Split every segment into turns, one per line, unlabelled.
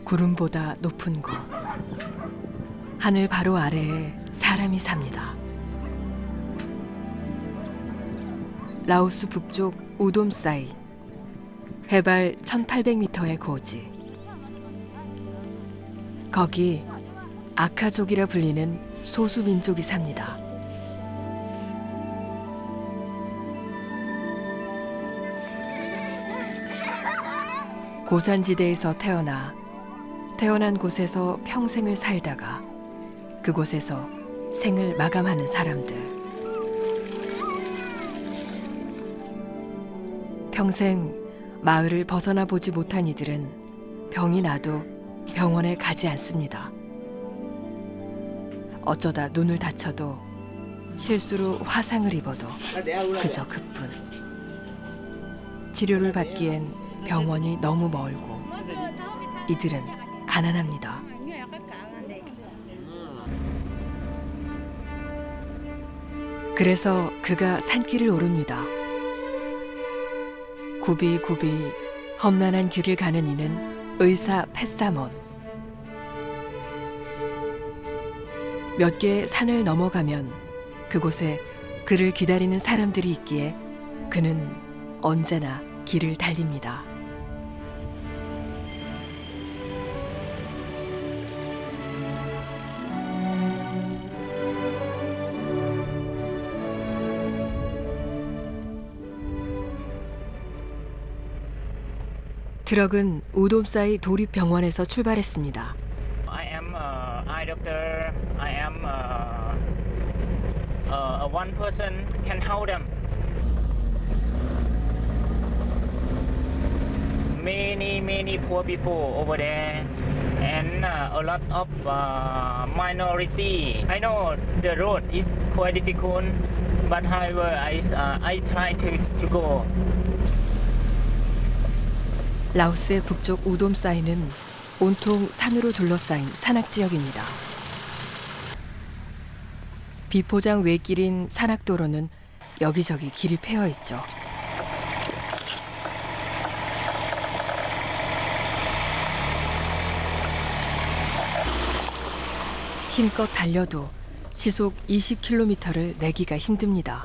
구름보다 높은 곳, 하늘 바로 아래에 사람이 삽니다. 라오스 북쪽 우돔사이, 해발 1800m의 고지. 거기 아카족이라 불리는 소수민족이 삽니다. 고산지대에서 태어난 곳에서 평생을 살다가 그곳에서 생을 마감하는 사람들. 평생 마을을 벗어나 보지 못한 이들은 병이 나도 병원에 가지 않습니다. 어쩌다 눈을 다쳐도 실수로 화상을 입어도 그저 그뿐. 치료를 받기엔 병원이 너무 멀고 이들은 가난합니다. 그래서 그가 산길을 오릅니다. 굽이굽이 험난한 길을 가는 이는 의사 펫사몬. 몇 개의 산을 넘어가면 그곳에 그를 기다리는 사람들이 있기에 그는 언제나 길을 달립니다. 트럭은 우돔사이 도립병원에서 출발했습니다.
I am eye doctor. I am one person can help them. Many poor people over there, and a lot of minority. I know the road is quite difficult, but however, I try to go.
라오스의 북쪽 우돔사이는 온통 산으로 둘러싸인 산악지역입니다. 비포장 외길인 산악도로는 여기저기 길이 패여 있죠. 힘껏 달려도 시속 20km를 내기가 힘듭니다.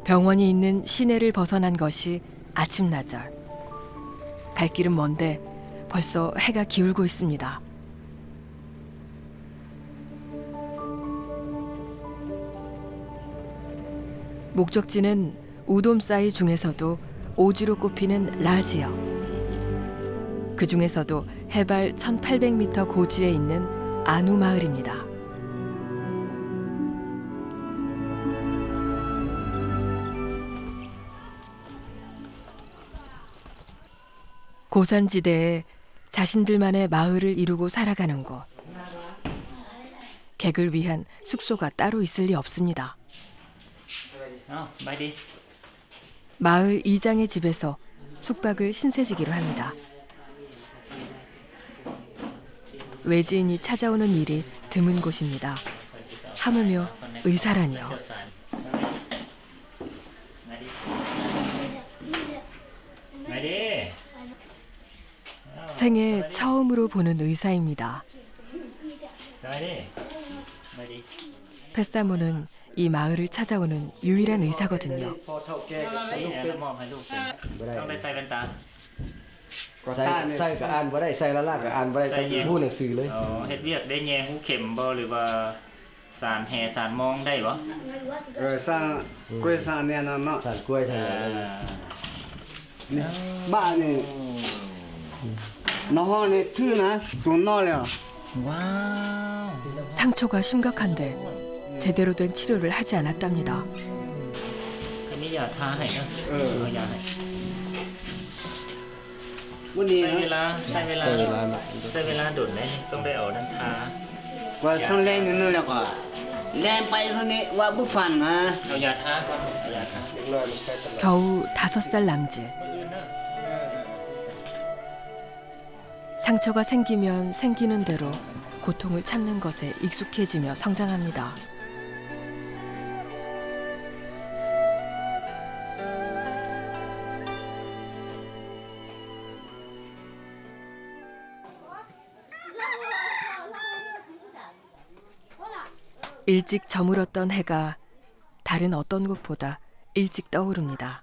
병원이 있는 시내를 벗어난 것이 아침나절. 갈 길은 먼데 벌써 해가 기울고 있습니다. 목적지는 우돔사이 중에서도 오지로 꼽히는 라지역. 그 중에서도 해발 1800m 고지에 있는 아누 마을입니다. 고산지대에 자신들만의 마을을 이루고 살아가는 곳. 객을 위한 숙소가 따로 있을 리 없습니다. 마을 이장의 집에서 숙박을 신세지기로 합니다. 외지인이 찾아오는 일이 드문 곳입니다. 하물며 의사라니요. 생애 처음으로 보는 의사입니다. 펫사모는 이 마을을 찾아오는 유일한 의사거든요. 상처가 심각한데 제대로 된 치료를 하지 않았답니다. 겨우 5살 남짓. 상처가 생기면 생기는 대로 고통을 참는 것에 익숙해지며 성장합니다. 일찍 저물었던 해가 다른 어떤 곳보다 일찍 떠오릅니다.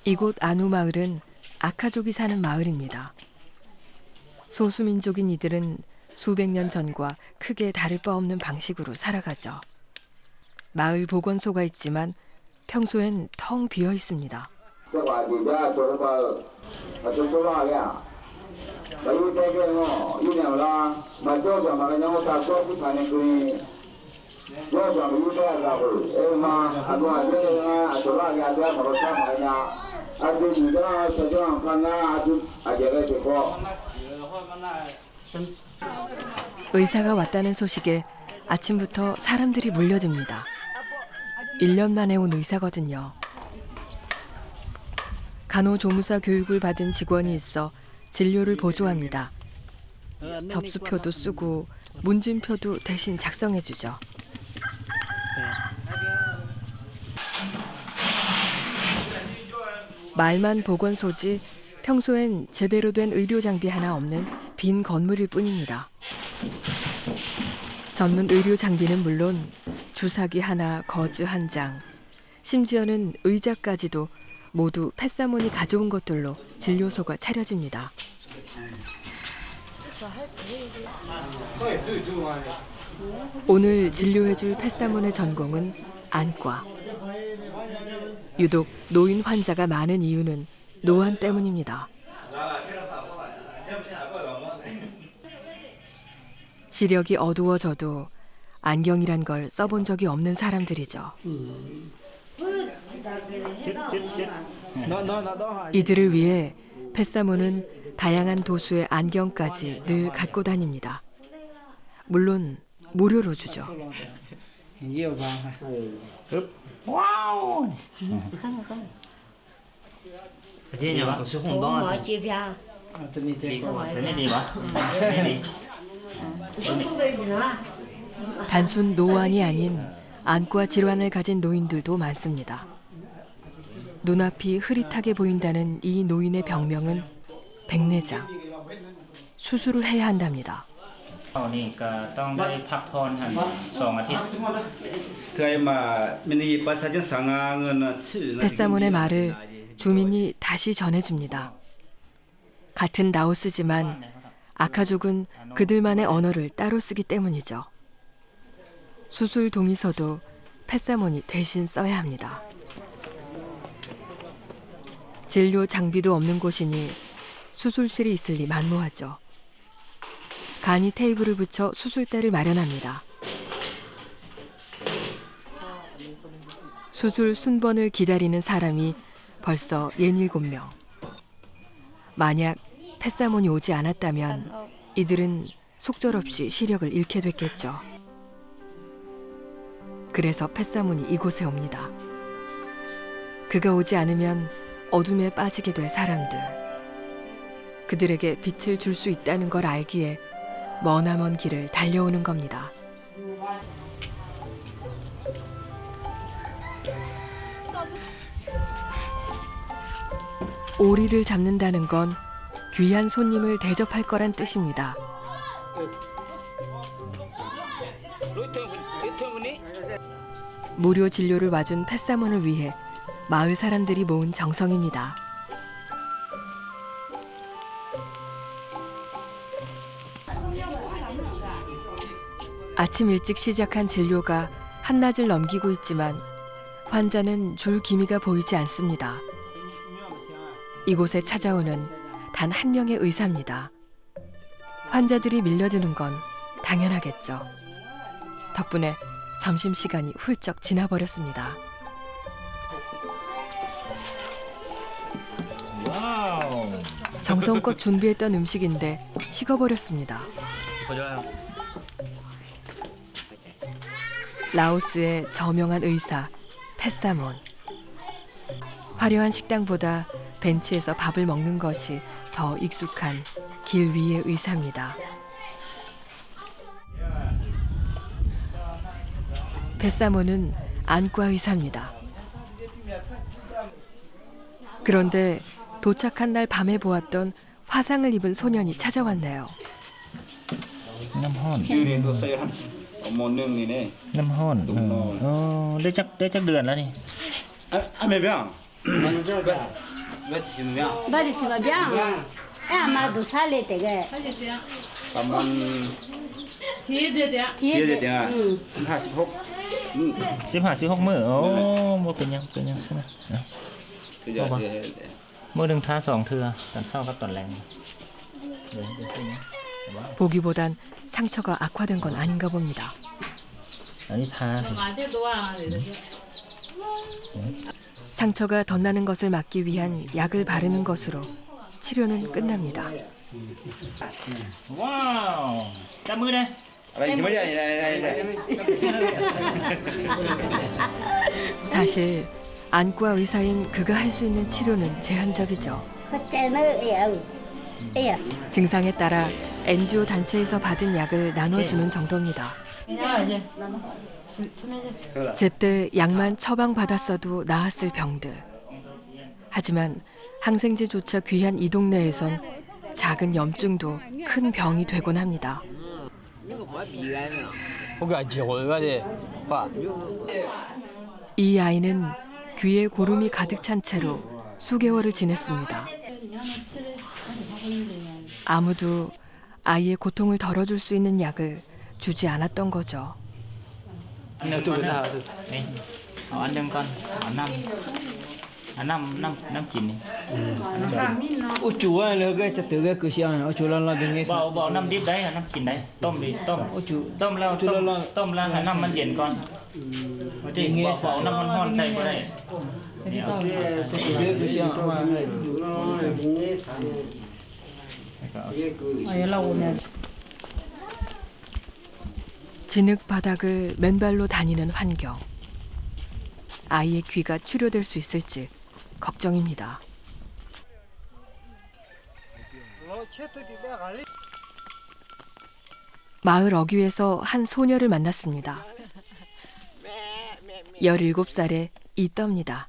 이곳 아누 마을은 아카족이 사는 마을입니다. 소수민족인 이들은 수백 년 전과 크게 다를 바 없는 방식으로 살아가죠. 마을 보건소가 있지만 평소엔 텅 비어 있습니다. 의사가 왔다는 소식에 아침부터 사람들이 몰려듭니다. 1년 만에 온 의사거든요. 간호조무사 교육을 받은 직원이 있어 진료를 보조합니다. 접수표도 쓰고 문진표도 대신 작성해주죠. 말만 보건소지 평소엔 제대로 된 의료 장비 하나 없는 빈 건물일 뿐입니다. 전문 의료 장비는 물론 주사기 하나, 거즈 한 장, 심지어는 의자까지도 모두 펫사몬이 가져온 것들로 진료소가 차려집니다. 오늘 진료해줄 펫사몬의 전공은 안과. 유독 노인 환자가 많은 이유는 노안 때문입니다. 시력이 어두워져도 안경이란 걸 써본 적이 없는 사람들이죠. 이들을 위해 펫사몬은 다양한 도수의 안경까지 늘 갖고 다닙니다. 물론 무료로 주죠.
와우.
단순 노안이 아닌 안과 질환을 가진 노인들도 많습니다. 눈앞이 흐릿하게 보인다는 이 노인의 병명은 백내장. 수술을 해야 한답니다. 펫사몬의 말을 주민이 다시 전해줍니다. 같은 라오스지만 아카족은 그들만의 언어를 따로 쓰기 때문이죠. 수술 동의서도 펫사몬이 대신 써야 합니다. 진료 장비도 없는 곳이니 수술실이 있을 리 만무하죠. 간이 테이블을 붙여 수술대를 마련합니다. 수술 순번을 기다리는 사람이 벌써 67명. 만약 펫사몬이 오지 않았다면 이들은 속절없이 시력을 잃게 됐겠죠. 그래서 펫사몬이 이곳에 옵니다. 그가 오지 않으면 어둠에 빠지게 될 사람들. 그들에게 빛을 줄 수 있다는 걸 알기에 머나먼 길을 달려오는 겁니다. 오리를 잡는다는 건 귀한 손님을 대접할 거란 뜻입니다. 무료 진료를 와준 펫사몬을 위해 마을 사람들이 모은 정성입니다. 아침 일찍 시작한 진료가 한낮을 넘기고 있지만 환자는 줄 기미가 보이지 않습니다. 이곳에 찾아오는 단 한 명의 의사입니다. 환자들이 밀려드는 건 당연하겠죠. 덕분에 점심시간이 훌쩍 지나버렸습니다. 정성껏 준비했던 음식인데 식어버렸습니다. 라오스의 저명한 의사, 펫사몬. 화려한 식당보다 벤치에서 밥을 먹는 것이 더 익숙한 길 위의 의사입니다. 펫사몬은 안과 의사입니다. 그런데 도착한 날 밤에 보았던 화상을 입은 소년이 찾아왔네요.
น้ำห้อน
เรียนตัวเซ่ฮันเอาโมนึงนี่เนี่ย
น้ำห้อน
ตุ้มน้อย
ได้จักเดือนแล้วนี่
อ่ะไม่เบี้ยง
Bari si va bien. Ma du sale te ge.
ประมาณเที่ยเดียว15-16อืม
15-16 มื้อโอ้บ่เป็นหยังซะนะ
คือจะ
มื้อหนึงทา2 เทื่อตอนเช้ากับตอนแลงเดี๋ยวซื้อนะ
보기보단 상처가 악화된 건 아닌가 봅니다.
อันนี้ทา
상처가 덧나는 것을 막기 위한 약을 바르는 것으로 치료는 끝납니다.
ว้าวจับมือเลย
อะไรที่ไม่ใหญ่
사실 안과 의사인 그가 할 수 있는 치료는 제한적이죠.
Có chơi nó eo.
증상에 따라 NGO 단체에서 받은 약을 나눠주는 정도입니다. 제때 약만 처방받았어도 나았을 병들. 하지만 항생제조차 귀한 이 동네에선 작은 염증도 큰 병이 되곤 합니다. 이 아이는 귀에 고름이 가득 찬 채로 수개월을 지냈습니다. 아무도 아이의 고통을 덜어줄 수 있는 약을 주지 않았던 거죠.
อันหนึงก่อนนี่เอาอันหนึงก่อนเอาน้ำกินนี่
ô chú ơi nó cái chặt từ cái cửa xe ô chú lo bên nghe
บ่เอาน้ำดิบได้เอาน้ำกินได้ต้มดิต้ม
ô chú
ต้มแล้วต้มแล้วให้น้ำมันเย็นก่อนบ่ที่บ่เอาน้ำมันร้อนใส่บ่ได้นี่เอา
cái cửa xe mà
진흙 바닥을 맨발로 다니는 환경. 아이의 귀가 치료될 수 있을지 걱정입니다. 마을 어귀에서 한 소녀를 만났습니다. 17살의 이떠입니다.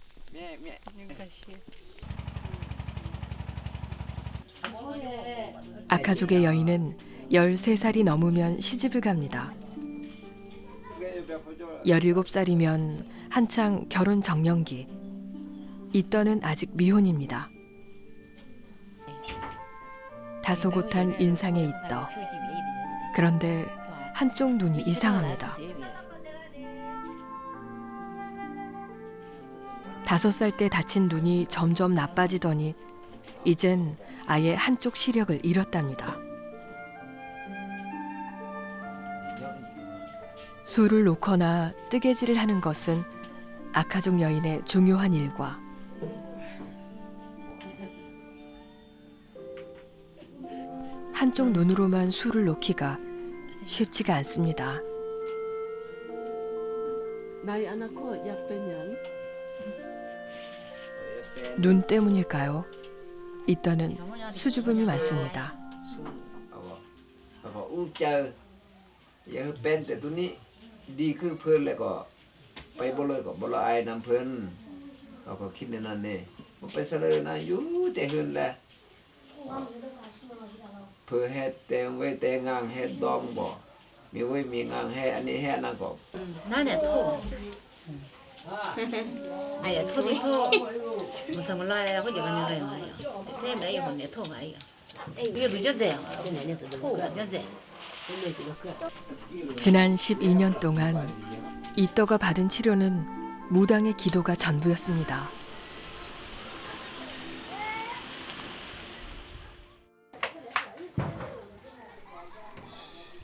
아카족의 여인은 13살이 넘으면 시집을 갑니다. 17살이면 한창 결혼 정년기. 이떠는 아직 미혼입니다. 다소곳한 인상의 이떠. 그런데 한쪽 눈이 이상합니다. 5살 때 다친 눈이 점점 나빠지더니 이젠 아예 한쪽 시력을 잃었답니다. 술을 놓거나 뜨개질을 하는 것은 아카족 여인의 중요한 일과 한쪽 눈으로만 술을 놓기가 쉽지가 않습니다. 눈 때문일까요? 이떠는 수줍음이 많습니다.
อย่าเป็นแต่ตัวนี้ดีคือเพิ่นแล้วก็ไปบ่เลยก็บ่ละอายนำเพิ่นเขาก็คิดในนั้นนี่บ่ไปเสลอนะอยู่แต่เฮือนแหละเพื่อเฮ็ดแต่งไว้แต่งางเฮ็ดดอมบ่มีไว้มีงางให้อันนี้ให้อันนั้นก็
나는 토. 아야 토니 토. 무슨 말이야? 그게 가는 거야. 근데 이거 내 토가 아야. 이게 늦었어요. 토 늦었어.
지난 12년 동안 이떠가 받은 치료는 무당의 기도가 전부였습니다.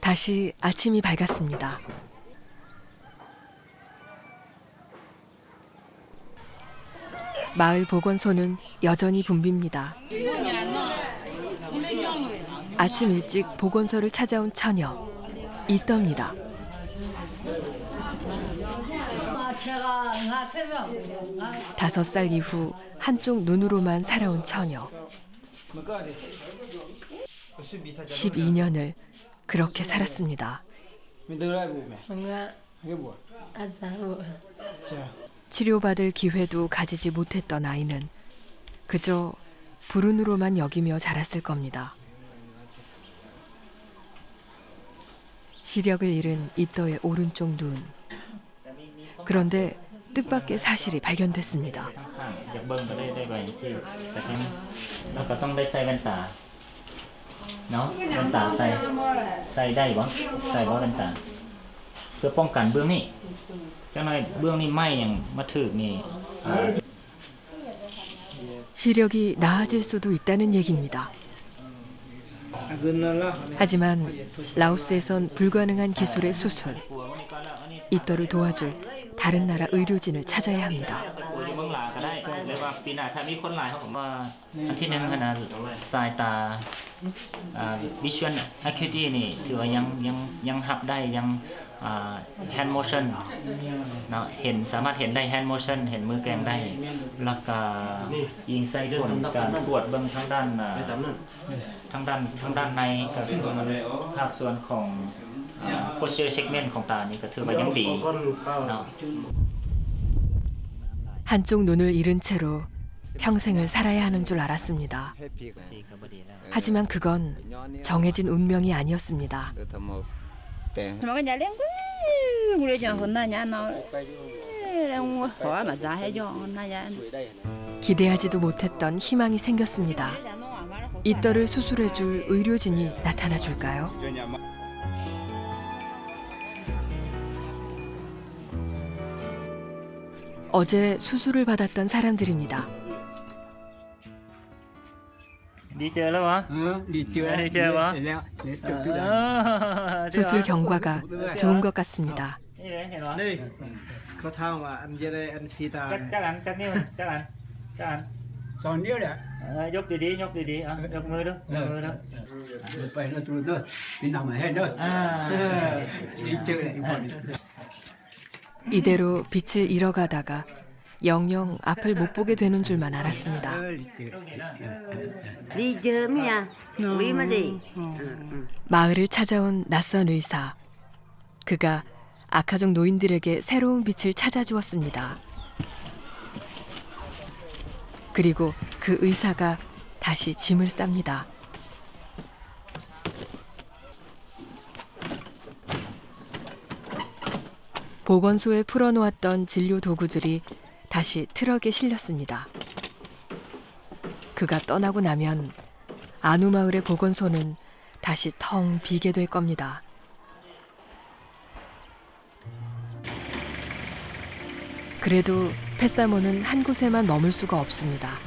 다시 아침이 밝았습니다. 마을 보건소는 여전히 붐빕니다. 아침 일찍 보건소를 찾아온 처녀, 이떠입니다. 다섯 살 이후 한쪽 눈으로만 살아온 처녀. 12년을 그렇게 살았습니다. 치료받을 기회도 가지지 못했던 아이는 그저 불운으로만 여기며 자랐을 겁니다. 시력을 잃은 이떠의 오른쪽 눈. 그런데 뜻밖의 사실이 발견됐습니다.
อยากเบิ่งก็ได้ใบสิสแกนแล้วก็ต้องได้ใส่แว่นตาเนาะแว่นตาใส่ได้บ่ใส่บ่แว่นตาเพื่อป้องกันเบื้องนี้จังได๋เบื้องนี้ไหม้อย่างมาถึกนี่
시력이 나아질 수도 있다는 얘기입니다. 하지만 라오스에선 불가능한 기술의 수술, 이떠를 도와줄 다른 나라 의료진을 찾아야 합니다.
เบื้องหลังก็ได้หรือว่าปีหน้าถ้ามีคนหลายเขาผมว่าอันที่หนึ่งขนาดสายตาvisual acuity นี่ถือว่ายังหับได้ยัง hand motion เนาะเห็นสามารถเห็นได้ hand motion เห็นมือแกงได้แล้วก็ยิงใส่ผลการตรวจเบื้องทางด้านในก็คือภาคส่วนของ posture segment ของตานี่ก็ถือว่ายังดีเนาะ
한쪽 눈을 잃은 채로 평생을 살아야 하는 줄 알았습니다.
ให้พี่ก็
ดีก็บ่ดีแล้ว
하지만 그건 정해진 운명이 아니었습니다.
ทำมาแต่ง
mà cái nhà lên cái người nhà hôm nay nhà nó đang khó mà giá hay cho hôm nay nhà
기대하지도 못했던 희망이 생겼습니다. 이떠를 수술해줄 의료진이 나타나 줄까요? 어제 수술을 받았던 사람들입니다.
ดีเจอแล้ววะ
đi chưa
Đi chưa hả?
수술 경과가 좋은 것 같습니다.
นี่เลยเห็นวะ
đây có thao mà anh ra đây anh xì tà
จักอันจักนิ้วจักอัน
son điếu đấy
ยกดีๆยกดีๆอ่ะยกมือดูยกมือดู
vậy là tôi nữa đi nằm ở hết nữa
อ่า
đi chơi lại một
이대로 빛을 잃어가다가 영영 앞을 못 보게 되는 줄만 알았습니다.
đi chơi mấy à quý mà đi
마을을 찾아온 낯선 의사. 그가 아카족 노인들에게 새로운 빛을 찾아주었습니다. 그리고 그 의사가 다시 짐을 쌉니다. 보건소에 풀어놓았던 진료 도구들이 다시 트럭에 실렸습니다. 그가 떠나고 나면 아누마을의 보건소는 다시 텅 비게 될 겁니다. 그래도 페사모는 한 곳에만 머물 수가 없습니다.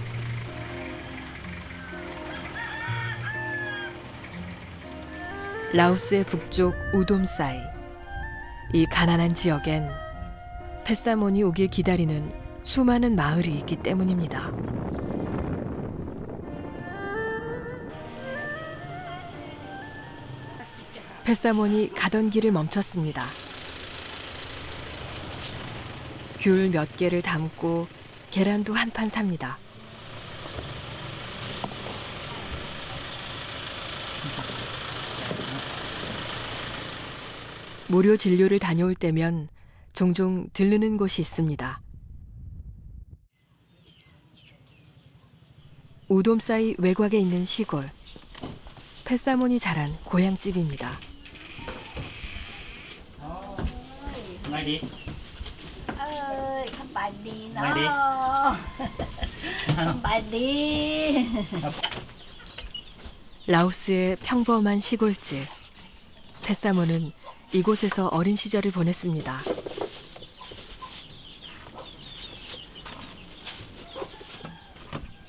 라오스의 북쪽 우돔사이. 이 가난한 지역엔 페사몬이 오길 기다리는 수많은 마을이 있기 때문입니다. 페사몬이 가던 길을 멈췄습니다. 귤 몇 개를 담고 계란도 한 판 삽니다. 무료 진료를 다녀올 때면 종종 들르는 곳이 있습니다. 우돔사이 외곽에 있는 시골. 페사몬이 자란 고향집입니다.
ไงดี
สบายดีเนาะ
ไงดี
สบายดี
라오스의 평범한 시골집. 페사몬은 이곳에서 어린 시절을 보냈습니다.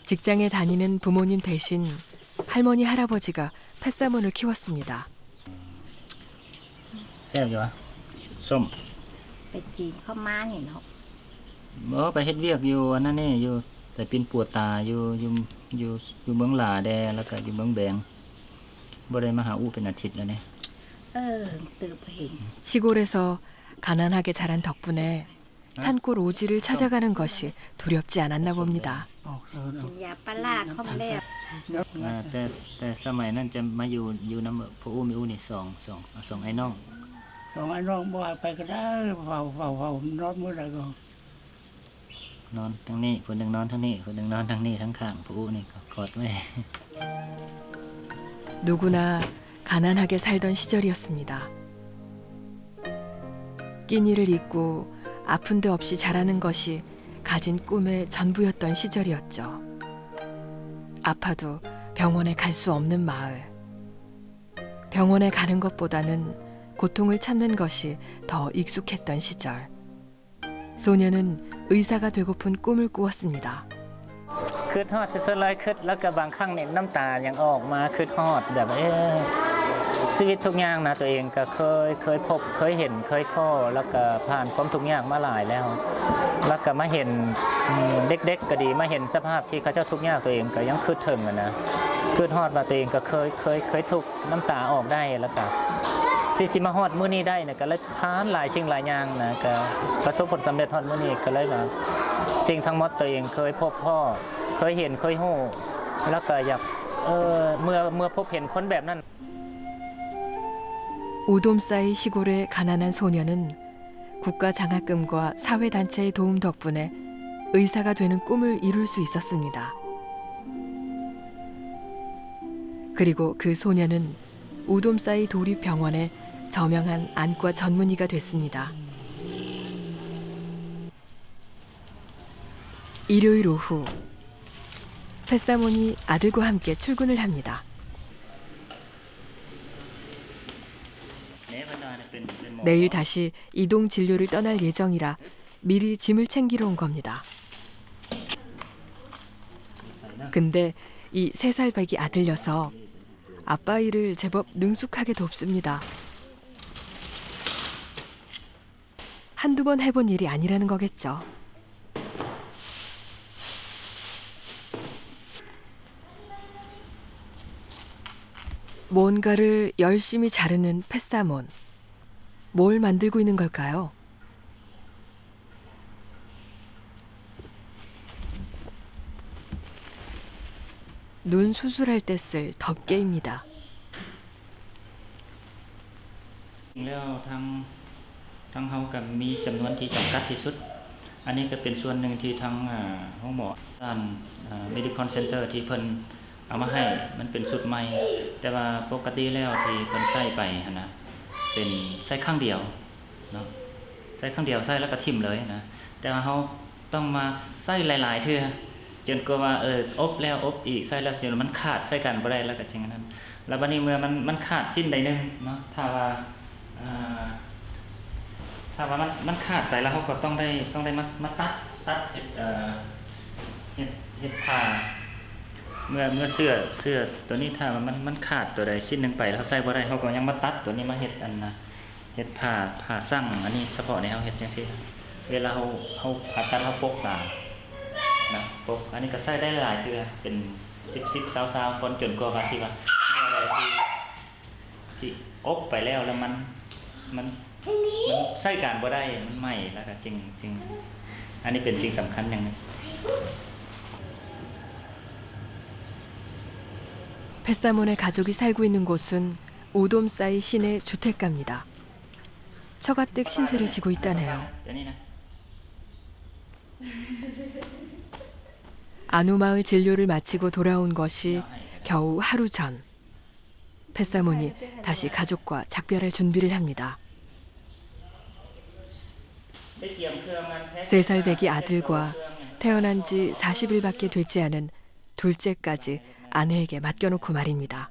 직장에 다니는 부모님 대신 할머니 할아버지가 페사몬을 키웠습니다.
แซ่บอยู่วะส้ม
ไปจีนเข้ามานี่เนาะ
ไปเฮ็ดเวียกอยู่อันนั้นนี่อยู่แต่ปินปัวตาอยู่เมืองหลาแดแล้วก็อยู่เมืองแบงบ่ได้มาหาอู้เป็นอาทิตย์แล้วเนี่ย
ตื่นไปเห็น
시골에서 가난하게 자란 덕분에 산골 오지를 찾아가는 것이 두렵지 않았나 봅니다.
กินยาปลาร้าเข้ามาแล้ว
แต่สมัยนั้นจะมาอยู่น้ำผู้อู้มีอู้นี่สองไอ้น้อง
còn anh non bỏ phải cái đó vào nó mới lại còn
นอนทั้งนี้คนหนึ่งนอนทั้งนี้คนหนึ่งนอนทั้งนี้ทั้งข้างผู้อู้นี่ก็กอดไว้
누구나 가난하게 살던 시절이었습니다. 비키니를 입고 아픈 데 없이 자라는 것이 가진 꿈의 전부였던 시절이었죠. 아파도 병원에 갈 수 없는 마을. 병원에 가는 것보다는 고통을 참는 것이 더 익숙했던 시절. 소녀는 의사가 되고픈 꿈을 꾸었습니다.
คือทอดที่สุดเลยคือแล้วก็บางครั้งเนี่ยน้ำตายังออกมาคือทอดแบบชีวิตทุกอย่างนะตัวเองก็เคยพบเคยเห็นเคยพ่อแล้วก็ผ่านความทุกอย่างมาหลายแล้วแล้วก็มาเห็นเด็กๆก็ดีมาเห็นสภาพที่เขาเจ้าทุกอย่างตัวเองก็ยังคืดถึงนะคืดทอดมาตัวเองก็เคยทุกน้ำตาออกได้แล้วก็สิมาฮอดมื้อนี้ได้เนี่ยก็เลยผ่านหลายสิ่งหลายอย่างนะก็ประสบผลสำเร็จฮอดมื้อนี้ก็เลยว่าสิ่งทั้งหมดตัวเองเคยพบพ่อเคยเห็นเคยฮู้แล้วก็อยากเมื่อพบเห็นคนแบบนั้น
우돔사이 시골의 가난한 소녀는 국가 장학금과 사회단체의 도움 덕분에 의사가 되는 꿈을 이룰 수 있었습니다. 그리고 그 소녀는 우돔사이 도립병원의 저명한 안과 전문의가 됐습니다. 일요일 오후, 펫사몬이 아들과 함께 출근을 합니다. 내일 다시 이동 진료를 떠날 예정이라 미리 짐을 챙기러 온 겁니다. 근데 이 3살 배기 아들 녀석 아빠 일을 제법 능숙하게 돕습니다. 한두 번 해본 일이 아니라는 거겠죠. 뭔가를 열심히 자르는 펫사몬. 뭘 만들고 있는 걸까요? 눈 수술할 때 쓸 덮개입니다.
แล้วทางเฮาก็มีจำนวนที่จำกัดที่สุดอันนี้ก็เป็นส่วนหนึ่งที่ทางห้องหมอด้าน Medical Center ที่เพิ่นเอามาให้มันเป็นสุดใหม่แต่ว่าปกติแล้วที่เพิ่นใส่ไปนะเป็นใส่ครั้งเดียวเนาะใส่ครั้งเดียวใส่แล้วก็ทิ่มเลยนะแต่ว่าเฮาต้องมาใส่หลายๆเทื่อจนกว่าอบแล้วอบอีกใส่แล้วจนมันขาดใส่กันบ่ได้แล้วก็จังนั้นแล้วบัดนี้เมื่อมันขาดสิ้นใดนึงเนาะถ้าว่ามันขาดไปแล้วเขาก็ต้องได้มาตัดเฮ็ดผ้าเมื่อเสื้อตัวนี้ถ้ามันขาดตัวใดชิ้นหนึ่งไปแล้วใส่บ่ได้เขาก็ยังมาตัดตัวนี้มาเฮ็ดเฮ็ดผ้าสั่งอันนี้เฉพาะในเขาเฮ็ดจังซี่เวลาเขาผ่าตัดเขาปกตานะปกอันนี้ก็ใส่ได้หลายเทื่อเป็น10 20คนจนกว่าที่ว่าอะไรที่อบไปแล้วมันใส่การบ่ได้มันใหม่แล้วก็จริงอันนี้เป็นสิ่งสำคัญอย่างนึง
펫사몬의 가족이 살고 있는 곳은 오돔사이 시내 주택가입니다. 처가댁 신세를 지고 있다네요. 안우마을 진료를 마치고 돌아온 것이 겨우 하루 전. 펫사몬이 다시 가족과 작별할 준비를 합니다. 3살 배기 아들과 태어난 지 40일밖에 되지 않은 둘째까지 아내에게 맡겨놓고 말입니다.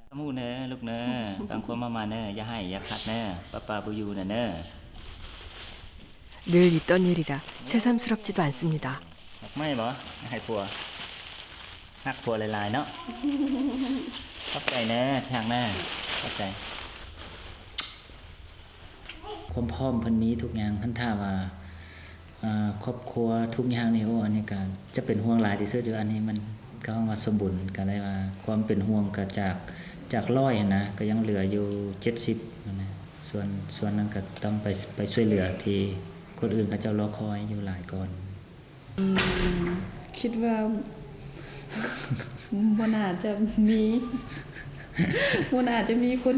늘 있던 일이라 새삼스럽지도 않습니다.
ความพร้อมเพิ่นมีทุกอย่างเพิ่นถามว่าครอบครัวทุกอย่างนี่โอ้อันนี้ก็จะเป็นห่วงหลายที่สุดอยู่อันนี้มันก็ว่าสมบูรณ์ก็ได้ว่าความเป็นห่วงก็จาก100นะก็ยังเหลืออยู่70นะส่วนนั้นก็ต้องไปช่วยเหลือที่คนอื่นเขาเจ้ารอคอยอยู่หลายก่อน
คิดว่าบ่น่าจะมีคน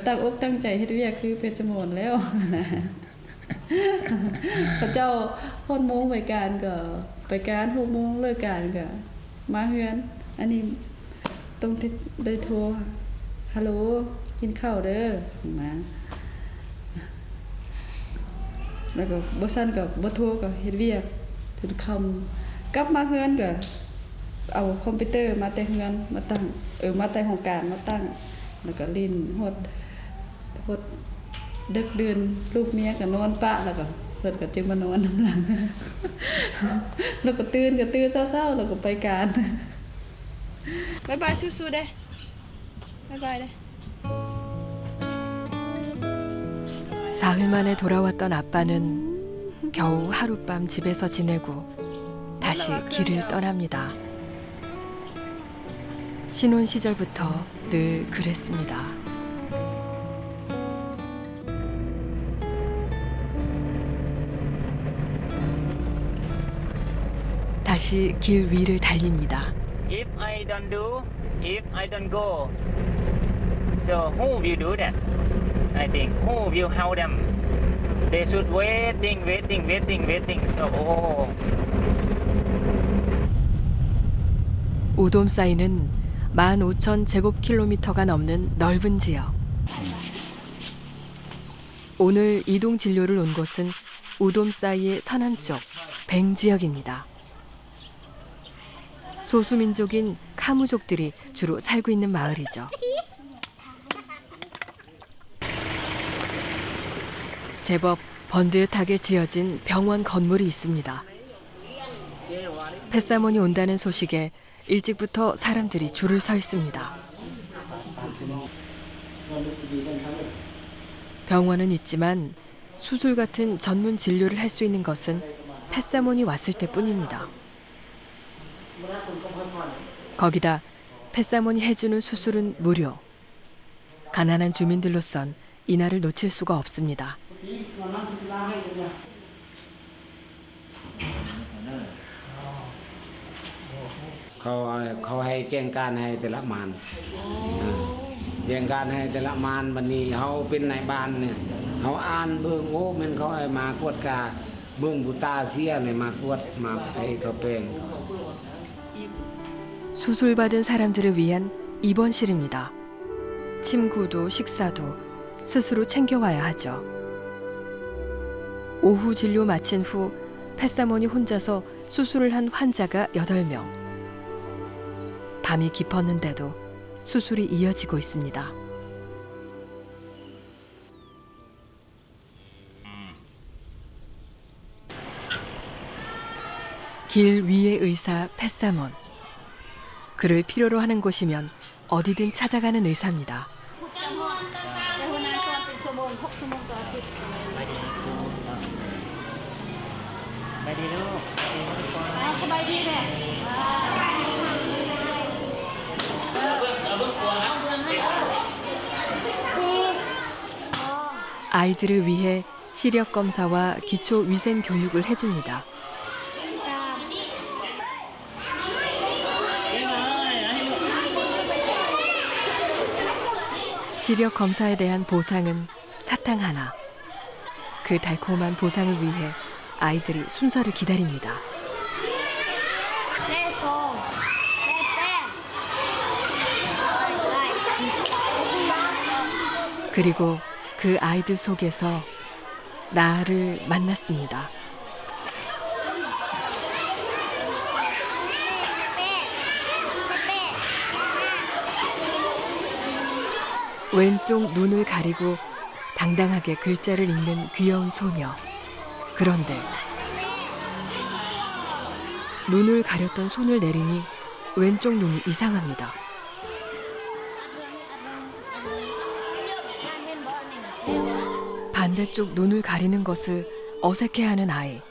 ตั้งอกตั้งใจเฮ็ดเวียกคือเพชรมนแล้วนะเขาเจ้าฮอดโมงไปการก็ไปการ6 โมงเลิกการก็มาเฮือนอันนี้ต้องได้โทรฮัลโหลกินข้าวเด้อมา แล้วก็บ่ซั่นก็บ่โทรก็เฮ็ดเวียกจนค่ำกลับมาเฮือนก็เอาคอมพิวเตอร์มาแต่เฮือนมาตั้งมาแต่ห้องการมาตั้งแล้วก็ลิ้นฮดดึกดื่นลูกเมียก็นอนปะแล้วก็เพิ่นก็จึงมานอนนำหลัง แล้วก็ตื่นเช้าๆแล้วก็ไปการบ๊ายบายสู้ๆเด้บ๊ายบายเด้
사흘 만에 돌아왔던 아빠는 겨우 하룻밤 집에서 지내고 다시 길을 떠납니다. 신혼 시절부터 늘 그랬습니다. 다시 길 위를 달립니다.
If I don't go, so who will do that? I think who will help them? They should waiting. So
우돔 사이는 15,000제곱킬로미터가 넘는 넓은 지역. 오늘 이동 진료를 온 곳은 우돔 사이의 서남쪽 뱅 지역입니다. 소수민족인 카무족들이 주로 살고 있는 마을이죠. 제법 번듯하게 지어진 병원 건물이 있습니다. 펫사몬이 온다는 소식에 일찍부터 사람들이 줄을 서 있습니다. 병원은 있지만 수술 같은 전문 진료를 할 수 있는 것은 펫사몬이 왔을 때뿐입니다. 거기다 펫사몬이 해주는 수술은 무료. 가난한 주민들로선 이날을 놓칠 수가 없습니다.
เขาให้แจ้งการให้แต่ละมานแจ้งการให้แต่ละมานวันนี้เขาเป็นนายบ้านเนี่ยเขาอ่านเบิ่งโอ้มันเขาให้มากวดกาเบิ่งบุตาเสียเลยมากวดมาให้เขาเป็น
수술받은 사람들을 위한 입원실입니다. 침구도 식사도 스스로 챙겨와야 하죠. 오후 진료 마친 후 펫사몬이 혼자서 수술을 한 환자가 8명. 밤이 깊었는데도 수술이 이어지고 있습니다. 길 위의 의사 펫사몬. 그를 필요로 하는 곳이면 어디든 찾아가는 의사입니다. 아이들을 위해 시력 검사와 기초 위생 교육을 해줍니다. 시력 검사에 대한 보상은 사탕 하나. 그 달콤한 보상을 위해 아이들이 순서를 기다립니다. 그리고 그 아이들 속에서 나를 만났습니다. 왼쪽 눈을 가리고 당당하게 글자를 읽는 귀여운 소녀. 그런데 눈을 가렸던 손을 내리니 왼쪽 눈이 이상합니다. 반대쪽 눈을 가리는 것을 어색해하는 아이.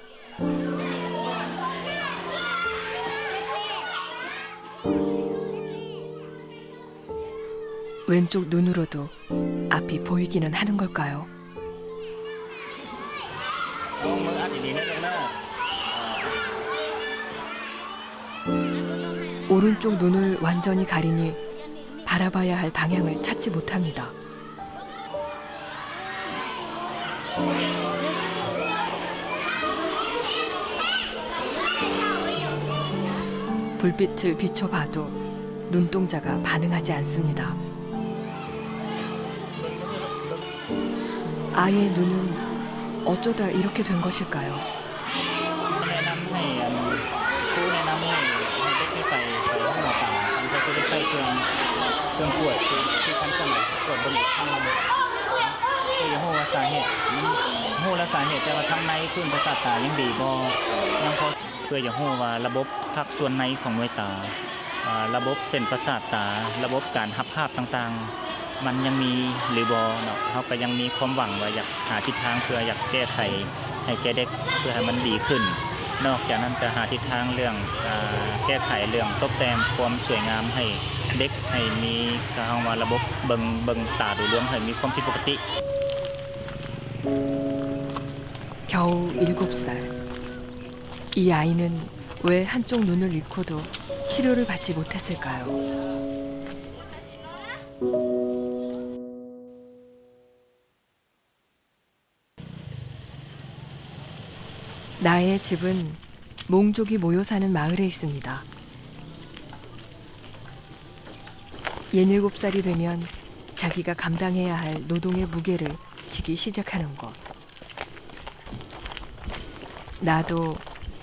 왼쪽 눈으로도 앞이 보이기는 하는 걸까요? 오른쪽 눈을 완전히 가리니 바라봐야 할 방향을 찾지 못합니다. 불빛을 비춰봐도 눈동자가 반응하지 않습니다. 아이의 눈은 어쩌다 이렇게 된 것일까요?
แนะนำให้ครูแนะนำให้เด็กไปห้องหมอตาทำจะได้ใช้เครื่องตรวจที่ทันสมัยตรวจบริเวณเพื่อจะรู้ว่าสาเหตุรู้แล้วสาเหตุแต่ว่าทำไมคลื่นประสาทตายังดีบ่ยังพอเพื่อจะรู้ว่าระบบภาคส่วนในของดวงตาระบบเส้นประสาทตาระบบการรับภาพต่างๆมันยังมีหรือบ่เนาะเขาก็ยังมีความหวังว่าอยากหาทิศทางเพื่ออยากแก้ไขให้แก่เด็กเพื่อให้มันดีขึ้นนอกจากนั้นก็หาทิศทางเรื่องแก้ไขเรื่องตกแต่งความสวยงามให้เด็กให้มีการว่าระบบเบิ่งตาโดยรวมให้มีความผิดปกติ
겨우 7살. 이 아이는 왜 한쪽 눈을 잃고도 치료를 받지 못했을까요? 나의 집은 몽족이 모여 사는 마을에 있습니다. 67살이 되면 자기가 감당해야 할 노동의 무게를 지기 시작하는 것. 나도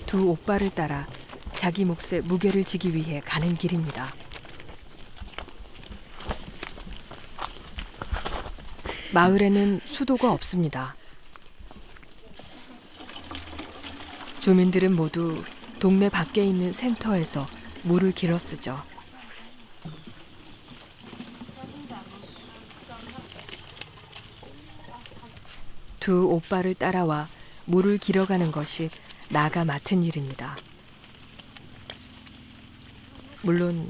두 오빠를 따라 자기 몫의 무게를 지기 위해 가는 길입니다. 마을에는 수도가 없습니다. 주민들은 모두 동네 밖에 있는 센터에서 물을 길어 쓰죠. 두 오빠를 따라와 물을 길어가는 것이 나가 맡은 일입니다. 물론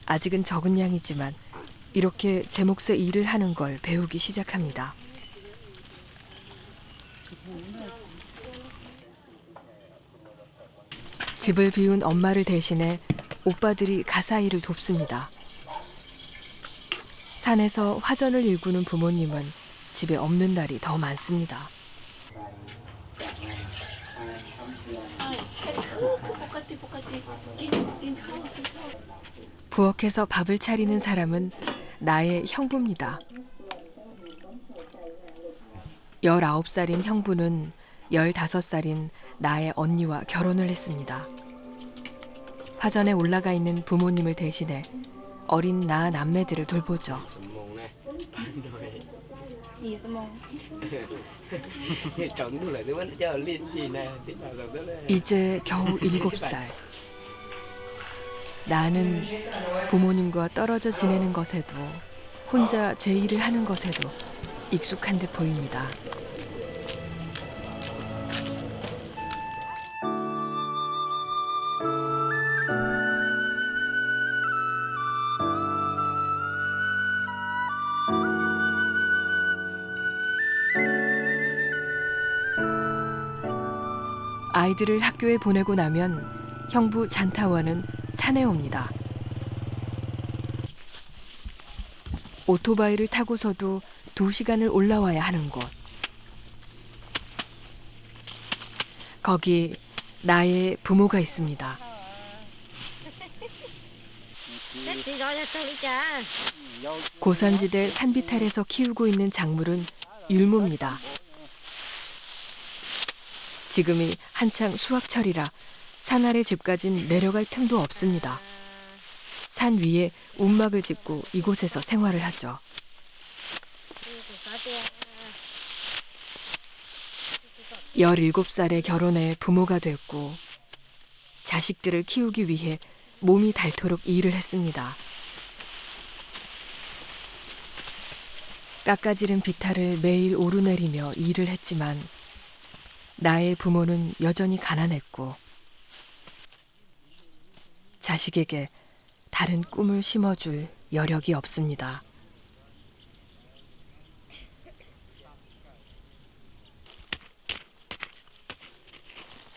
아직은 적은 양이지만 이렇게 제 몫의 일을 하는 걸 배우기 시작합니다. 집을 비운 엄마를 대신해 오빠들이 가사 일을 돕습니다. 산에서 화전을 일구는 부모님은 집에 없는 날이 더 많습니다. 부엌에서 밥을 차리는 사람은 나의 형부입니다. 19살인 형부는 15살인 나의 언니와 결혼을 했습니다. 화전에 올라가 있는 부모님을 대신해 어린 나 남매들을 돌보죠. 이제 겨우 7살. 나는 부모님과 떨어져 지내는 것에도 혼자 제 일을 하는 것에도 익숙한 듯 보입니다. 아이들을 학교에 보내고 나면 형부 잔타와는 산에 옵니다. 오토바이를 타고서도 2시간을 올라와야 하는 곳. 거기 나의 부모가 있습니다. 고산지대 산비탈에서 키우고 있는 작물은 율무입니다. 지금이 한창 수확철이라 산 아래 집까진 내려갈 틈도 없습니다. 산 위에 움막을 짓고 이곳에서 생활을 하죠. (17살에) 결혼해 부모가 됐고 자식들을 키우기 위해 몸이 닳도록 일을 했습니다. 깎아지른 비탈을 매일 오르내리며 일을 했지만 나의 부모는 여전히 가난했고 자식에게 다른 꿈을 심어줄 여력이 없습니다.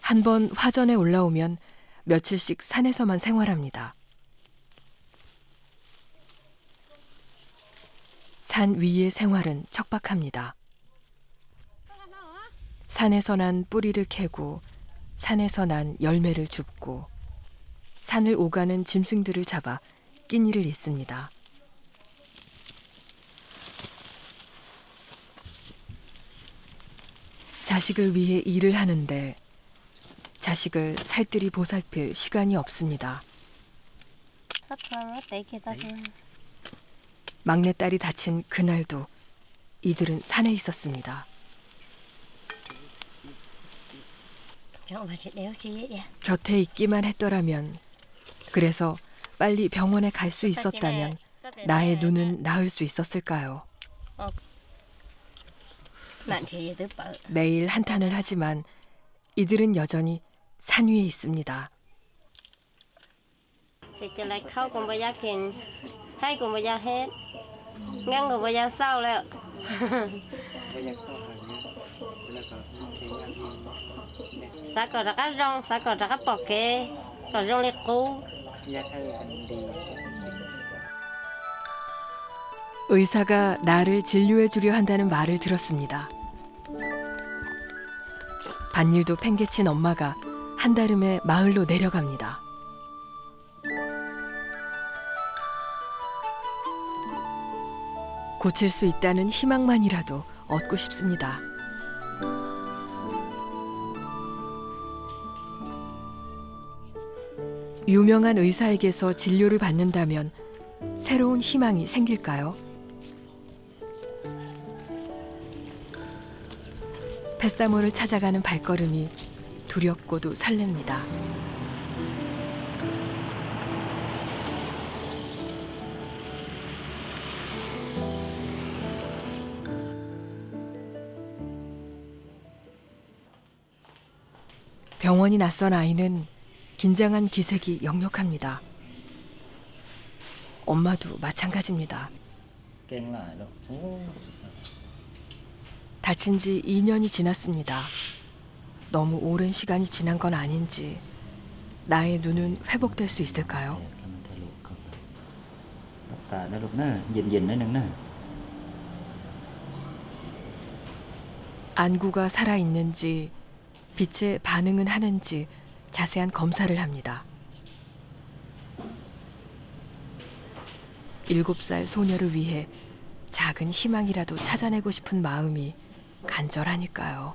한 번 화전에 올라오면 며칠씩 산에서만 생활합니다. 산 위의 생활은 척박합니다. 산에서 난 뿌리를 캐고 산에서 난 열매를 줍고 산을 오가는 짐승들을 잡아 끼니를 잇습니다. 자식을 위해 일을 하는데 자식을 살뜰히 보살필 시간이 없습니다. 막내딸이 다친 그날도 이들은 산에 있었습니다. 곁에 있기만 했더라면, 그래서 빨리 병원에 갈 수 있었다면 나의 눈은 나을 수 있었을까요? 매일 한탄을 하지만 이들은 여전히 산 위에 있습니다. 의사가 나를 진료해 주려 한다는 말을 들었습니다. 밭일도 팽개친 엄마가 한달음에 마을로 내려갑니다. 고칠 수 있다는 희망만이라도 얻고 싶습니다. 유명한 의사에게서 진료를 받는다면 새로운 희망이 생길까요? 뱃사모를 찾아가는 발걸음이 두렵고도 설렙니다. 병원이 낯선 아이는 긴장한 기색이 역력합니다. 엄마도 마찬가지입니다. 다친 지 2년이 지났습니다. 너무 오랜 시간이 지난 건 아닌지 나의 눈은 회복될 수 있을까요? 안구가 살아있는지 빛에 반응은 하는지 자세한 검사를 합니다. 7살 소녀를 위해 작은 희망이라도 찾아내고 싶은 마음이 간절하니까요.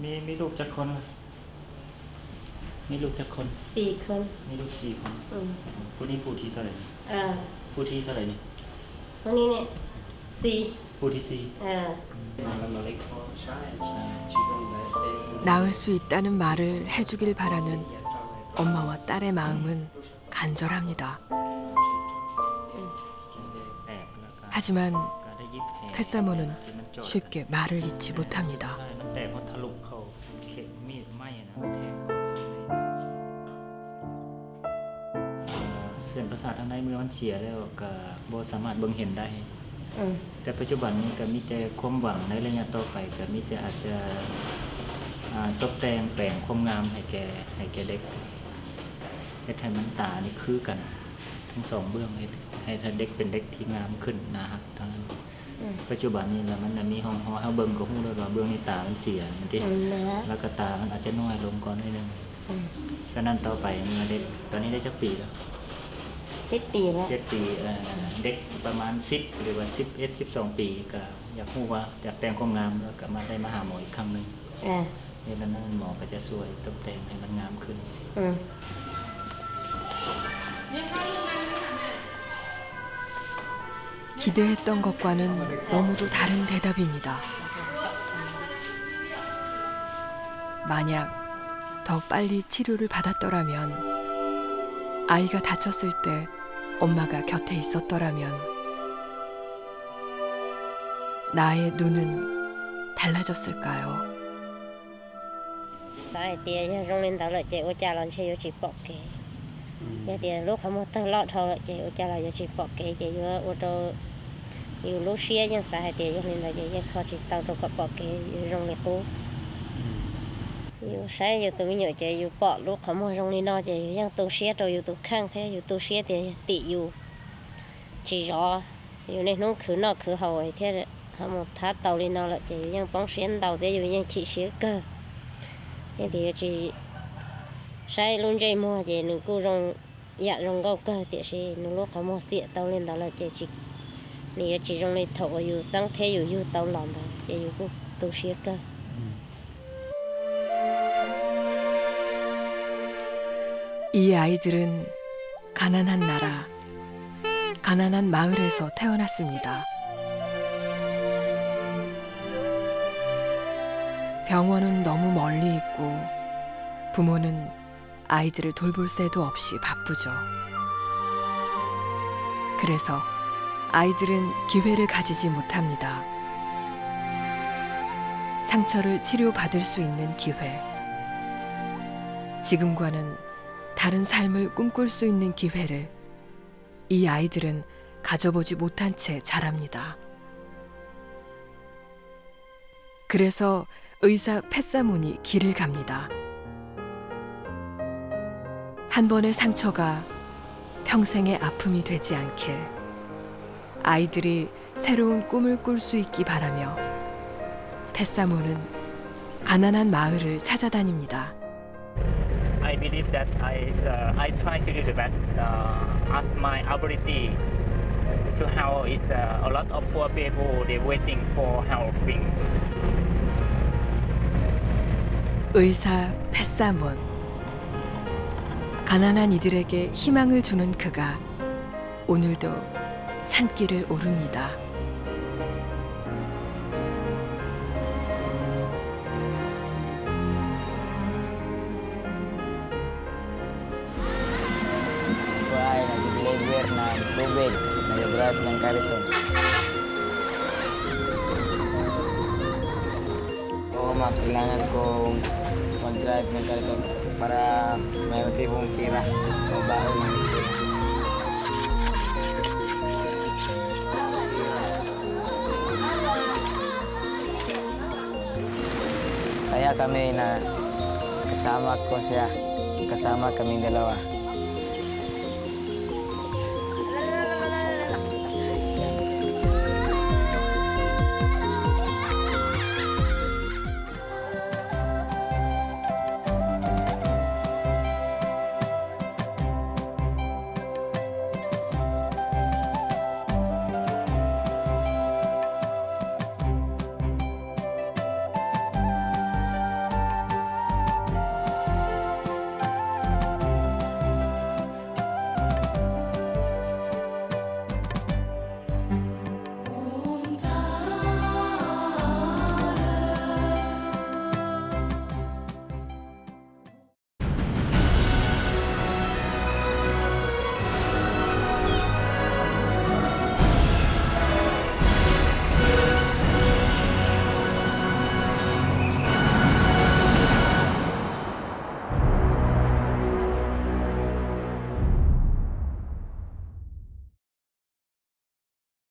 มีลูกจักคนมีลูกจักคน
4 คน
มีลูก4 คนผู้นี้ผู้ที่เท่าไหร่ผู้ที่เท่าไหร่นี่
คนนี้เนี่ย4
ผู้ที่4
나을 수 있다는 말을 해주길 바라는 엄마와 딸의 마음은 간절합니다. 하지만 펫사모는 쉽게 말을 잇지 못합니다.
ส้นประสาททางในมือมันเสียแล้วก็บ่สามารถเบิ่งเห็นได้แต่ปัจจุบันนี้ก็มีแต่ความหวังในระยะต่อไปก็มีแต่อาจจะตกแต่งแปลงความงามให้แก่เด็กให้มันตานี่คือกันทั้งสองเบื้องให้เด็กเป็นเด็กที่งามขึ้นนะครับทั้งปัจจุบันนี้แล้วมันมีห้องเฮาเบิ่งก็ฮู้ได้ว่าเบื้องนี้ตามันเสียมันติแล้วก็ตามันอาจจะน้อยลงก่อนนิดนึงฉะนั้นต่อไปเมื่อเด็กตอนนี้ได้จักปีแล้ว
7 ปีแล้ว
7 ปีเด็กประมาณ10หรือว่า11 12 ปีก็อยากรู้ว่าอยากแต่งความงามแล้วก็มาได้มาหาหมออีกครั้งนึงนี่แล้วนั้นหมอก็จะช่วยตกแต่งให้มันงามขึ้น
기대했던 것과는 너무도 다른 대답입니다. 만약 더 빨리 치료를 받았더라면, 아이가 다쳤을 때 엄마가 곁에 있었더라면 나의 눈은 달라졌을까요?
tại thì rong lên tàu lại chạy ô cha làm chơi chỉ bọc kề, thì lúc không có tàu lọt thầu lại chạy ô cha làm chỉ bọc kề chạy ô tô, nhiều lúc xe nhưng sai thì rong lên là chạy khó chỉ tàu đâu có bọc kề rong lên cố, nhiều sai nhiều tụi mình nhớ chạy nhiều bọc lúc không có rong lên nó chạy nhưng tàu xe rồi nhiều tàu khang thế nhiều tàu xe thì tị nhiều chỉ rõ nhiều nên nó cứ hậu thế không một thắt tàu lên nó lại chạy nhưng bóng xe tàu thế nhiều nhưng chỉ xe cơ thì chỉ sai luôn chơi mua thì nó cứ rong dạ rong gạo cơ thì sẽ nó lúc không mua xịt tàu lên đó là chỉ Ni chỉ trong này thầu yêu sang thế yêu tàu lòng đó, chỉ yêu cũng tu sửa cơ.
이 아이들은 가난한 나라, 가난한 마을에서 태어났습니다. 병원은 너무 멀리 있고 부모는 아이들을 돌볼 새도 없이 바쁘죠. 그래서 아이들은 기회를 가지지 못합니다. 상처를 치료받을 수 있는 기회. 지금과는 다른 삶을 꿈꿀 수 있는 기회를 이 아이들은 가져보지 못한 채 자랍니다. 그래서 의사 펫사몬이 길을 갑니다. 한 번의 상처가 평생의 아픔이 되지 않게 아이들이 새로운 꿈을 꿀 수 있기 바라며 펫사몬은 가난한 마을을 찾아다닙니다.
I believe that I try to do the best as my ability to help. Is a lot of poor people they waiting for helping.
의사 펫사몬. 가난한 이들에게 희망을 주는 그가 오늘도 산길을 오릅니다.
Ay, nag-deliver ng tubig, nag-drive ng kariton. Oo, kailangan kong mag-drive ng kariton para may matibong pira o baon ng eskwela. Saya kami na kasama ko siya, kasama kaming dalawa.